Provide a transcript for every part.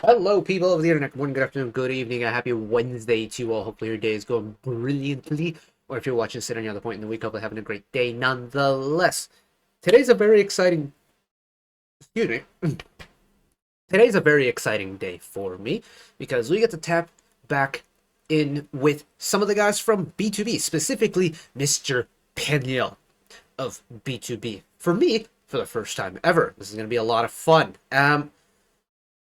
Hello, people of the internet. Good morning, good afternoon, good evening, a happy Wednesday to you all. Hopefully your day is going brilliantly. Or if you're watching this at any other point in the week, hopefully having a great day nonetheless. Today's a very exciting... Excuse me. Today's a very exciting day for me because we get to tap back in with some of the guys from btob, specifically Mr. Peniel of btob. For me, for the first time ever. This is going to be a lot of fun.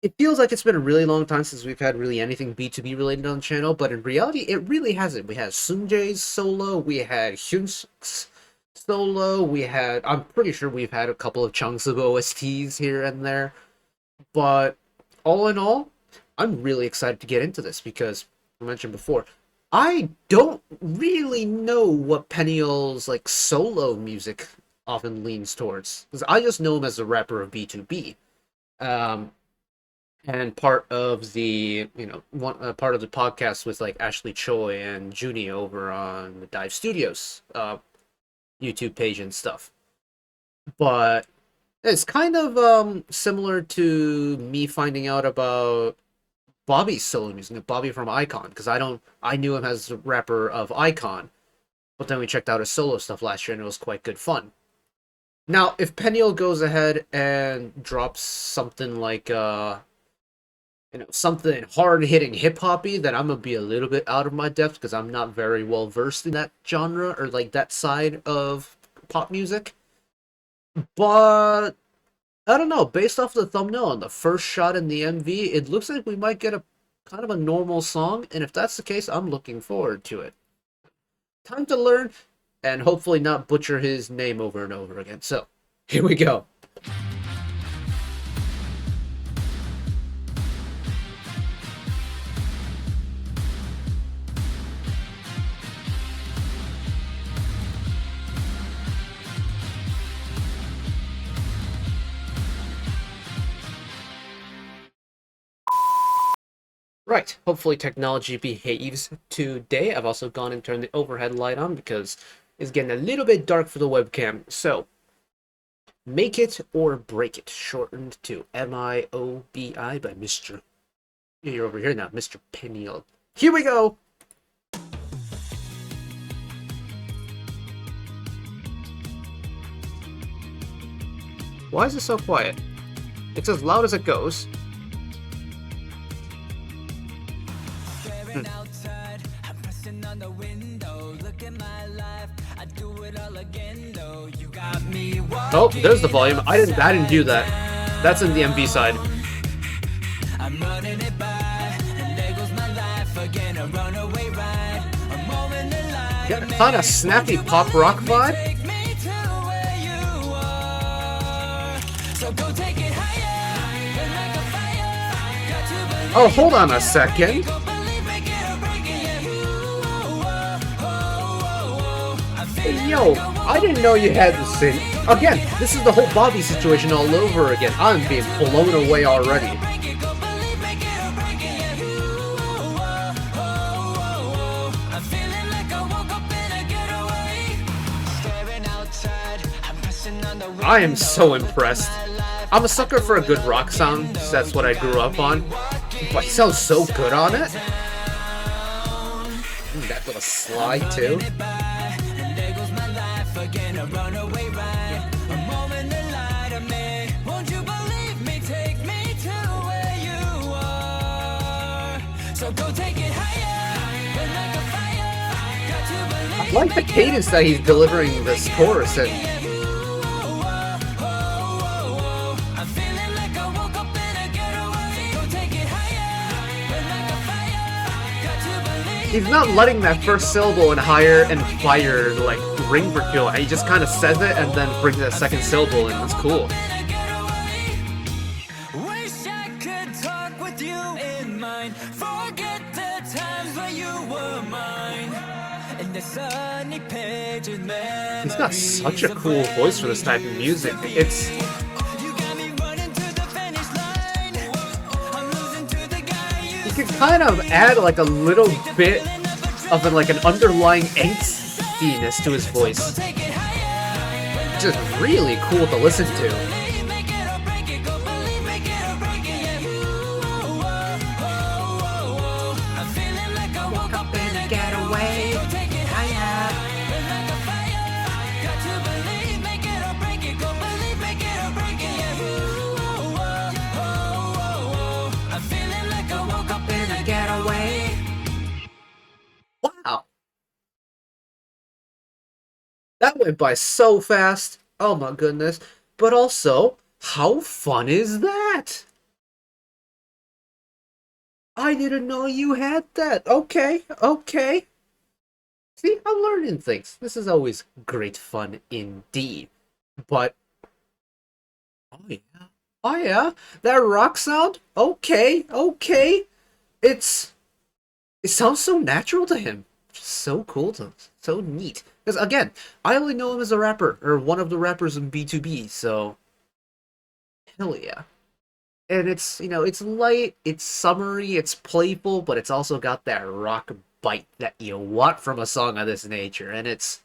It feels like it's been a really long time since we've had really anything btob related on the channel, but in reality, it really hasn't. We had Sunjae's solo, we had Hyun's solo, I'm pretty sure we've had a couple of chunks of OSTs here and there, but all in all, I'm really excited to get into this because, I mentioned before, I don't really know what Peniel's solo music often leans towards, because I just know him as a rapper of btob. And part of the, part of the podcast with Ashley Choi and Junie over on the Dive Studios YouTube page and stuff. But it's kind of similar to me finding out about Bobby's solo music, Bobby from Icon, because I knew him as a rapper of Icon, but then we checked out his solo stuff last year and it was quite good fun. Now, if Peniel goes ahead and drops something like something hard-hitting hip-hoppy, then I'm gonna be a little bit out of my depth because I'm not very well versed in that genre or that side of pop music. But I don't know, based off the thumbnail and the first shot in the MV, it looks like we might get a kind of a normal song, and if that's the case, I'm looking forward to it. Time to learn and hopefully not butcher his name over and over again. So, here we go. Right, hopefully technology behaves today. I've also gone and turned the overhead light on because it's getting a little bit dark for the webcam. So, Make It or Break It, shortened to MIoBI by Mr. You're over here now, Mr. Peniel. Here we go! Why is it so quiet? It's as loud as it goes. Oh, there's the volume. I didn't do that. That's in the MV side. Got a kind of snappy pop rock vibe. Oh, hold on a second. Hey, yo, I didn't know you had to sing. Again, this is the whole Bobby situation all over again. I'm being blown away already. I am so impressed. I'm a sucker for a good rock sound, so that's what I grew up on. But he sounds so good on it. That little slide too. I like the cadence that he's delivering this chorus in. He's not letting that first syllable in higher and fire ring for kill. He just kind of says it and then brings that second syllable in. It's cool. He's got such a cool voice for this type of music. It's... You can kind of add a little bit of an underlying angstiness to his voice. Just really cool to listen to. That went by so fast. Oh my goodness. But also, how fun is that? I didn't know you had that. Okay, okay. See, I'm learning things. This is always great fun indeed. But, oh yeah. Oh yeah. That rock sound? Okay, okay. It's it sounds so natural to him. So cool to so neat. Because again, I only know him as a rapper, or one of the rappers in btob, so hell yeah. And it's, it's light, it's summery, it's playful, but it's also got that rock bite that you want from a song of this nature. And it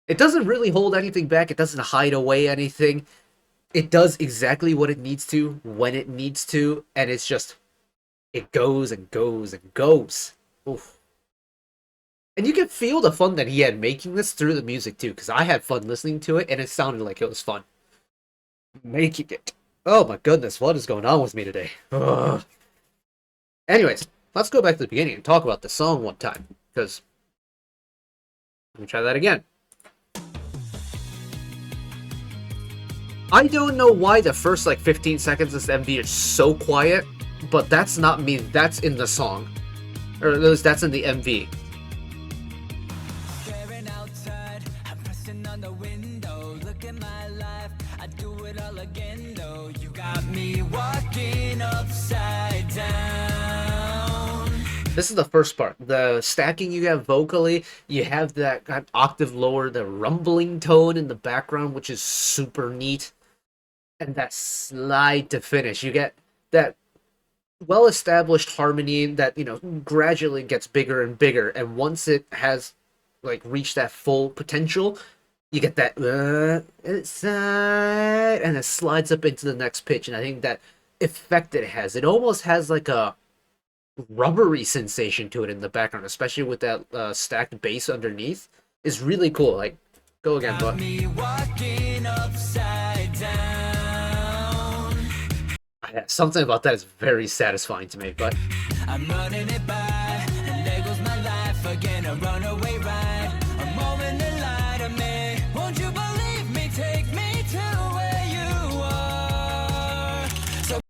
doesn't really hold anything back, it doesn't hide away anything. It does exactly what it needs to when it needs to, and it's just it goes and goes and goes. Oof. And you can feel the fun that he had making this through the music too, because I had fun listening to it, and it sounded like it was fun making it. Oh my goodness, what is going on with me today? Ugh. Anyways, let's go back to the beginning and talk about the song one time, because let me try that again. I don't know why the first like 15 seconds of this MV is so quiet, but that's not me. That's in the song, or at least that's in the MV. This is the first part. The stacking you have vocally, you have that octave lower, the rumbling tone in the background, which is super neat. And that slide to finish. You get that well-established harmony that, gradually gets bigger and bigger. And once it has, like, reached that full potential, you get that, and it slides up into the next pitch. And I think that effect it has, it almost has, like, a rubbery sensation to it in the background, especially with that stacked bass underneath, is really cool. Like, go again, but something about that is very satisfying to me. But I'm running it by, and there goes my life again, a runaway ride, a moment to lie to me. Won't you believe me? Take me to where you are. So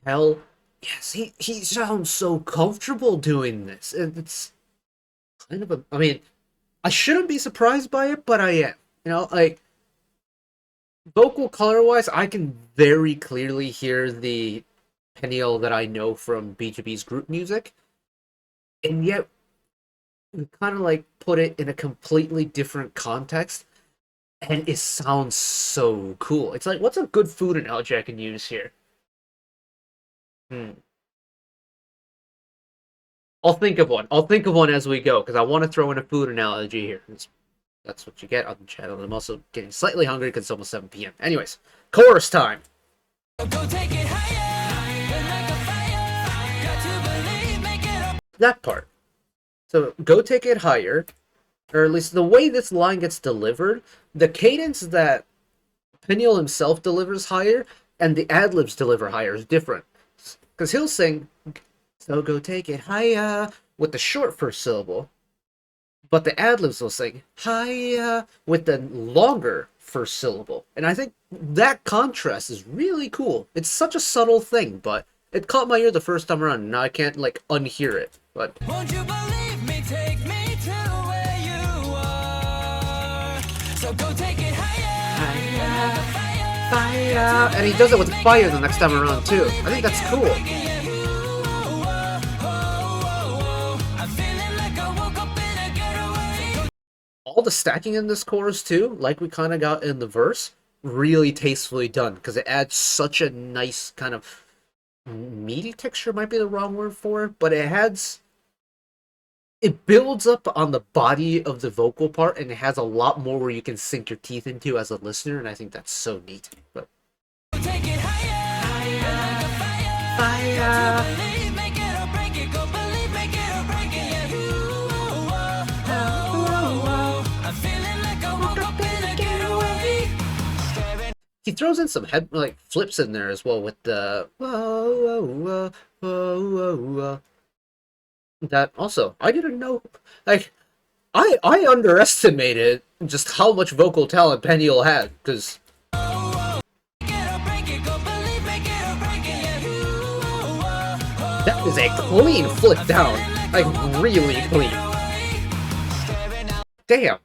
hell yes, he sounds so comfortable doing this. It's kind of I mean, I shouldn't be surprised by it, but I am. Like, vocal color wise, I can very clearly hear the Peniel that I know from btoB's group music, and yet we kind of like put it in a completely different context, and it sounds so cool. It's like, what's a good food analogy I can use here? I'll think of one. I'll think of one as we go, because I want to throw in a food analogy here. That's what you get on the channel. I'm also getting slightly hungry because it's almost 7 p.m. Anyways, chorus time. That part. So, go take it higher, or at least the way this line gets delivered, the cadence that Peniel himself delivers higher, and the ad-libs deliver higher is different. Because he'll sing, so go take it higher, with the short first syllable, but the ad-libs will sing higher with the longer first syllable. And I think that contrast is really cool. It's such a subtle thing, but it caught my ear the first time around, and now I can't, like, unhear it. But won't you believe me? Take me to where you are. So go take it higher. Fire. And he does it with fire the next time around, too. I think that's cool. All the stacking in this chorus too, like we kind of got in the verse, really tastefully done, because it adds such a nice kind of meaty texture, might be the wrong word for it, but it builds up on the body of the vocal part, and it has a lot more where you can sink your teeth into as a listener, and I think that's so neat. But take it higher, fire. He throws in some head like flips in there as well with the whoa, whoa, whoa, whoa, whoa. That also I didn't know. Like, I underestimated just how much vocal talent Peniel had, because that is a clean flip down. Like, really clean. Damn.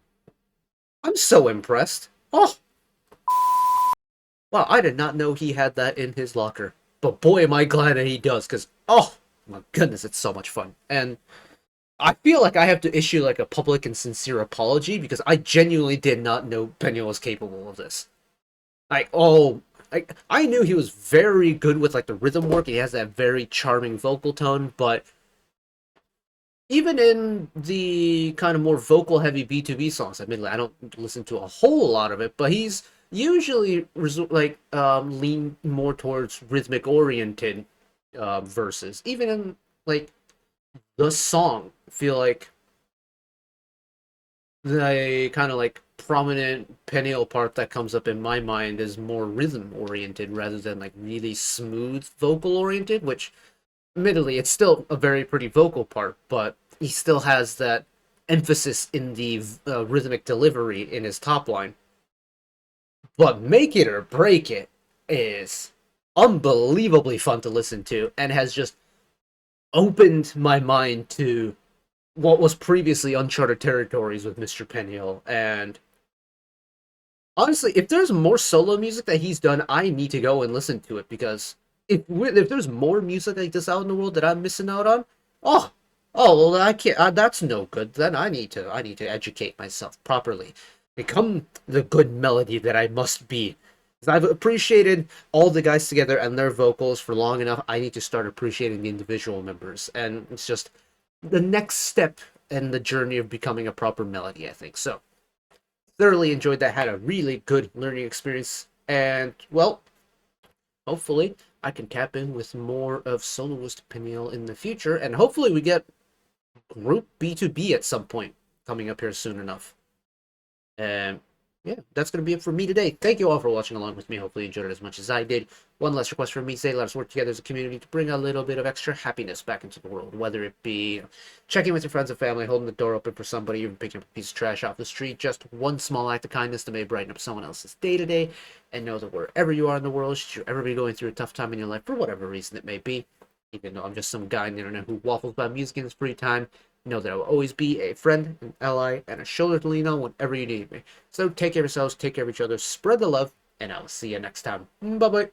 I'm so impressed. Oh. Wow, I did not know he had that in his locker. But boy, am I glad that he does, because, oh, my goodness, it's so much fun. And I feel like I have to issue, like, a public and sincere apology, because I genuinely did not know Peniel was capable of this. Like, oh, I knew he was very good with, like, the rhythm work. He has that very charming vocal tone, but even in the kind of more vocal heavy btob songs, admittedly I don't listen to a whole lot of it, but he's usually lean more towards rhythmic oriented verses. Even in like the song, I feel like the kind of like prominent Peniel part that comes up in my mind is more rhythm oriented rather than like really smooth vocal oriented, which admittedly, it's still a very pretty vocal part, but he still has that emphasis in the rhythmic delivery in his top line. But Make It or Break It is unbelievably fun to listen to and has just opened my mind to what was previously uncharted territories with Mr. Peniel. And honestly, if there's more solo music that he's done, I need to go and listen to it, because if there's more music like this out in the world that I'm missing out on, oh, oh well, I can't. That's no good. Then I need to educate myself properly, become the good melody that I must be. 'Cause I've appreciated all the guys together and their vocals for long enough. I need to start appreciating the individual members, and it's just the next step in the journey of becoming a proper melody, I think. So thoroughly enjoyed that. Had a really good learning experience, and well, hopefully I can tap in with more of soloist Peniel in the future, and hopefully we get group btob at some point coming up here soon enough. And yeah, that's going to be it for me today. Thank you all for watching along with me. Hopefully you enjoyed it as much as I did. One last request from me today: let us work together as a community to bring a little bit of extra happiness back into the world, whether it be checking with your friends and family, holding the door open for somebody, even picking up a piece of trash off the street. Just one small act of kindness that may brighten up someone else's day today. And know that wherever you are in the world, should you ever be going through a tough time in your life for whatever reason it may be, even though I'm just some guy on the internet who waffles about music in his free time, know that I will always be a friend, an ally, and a shoulder to lean on whenever you need me. So take care of yourselves, take care of each other, spread the love, and I will see you next time. Bye-bye.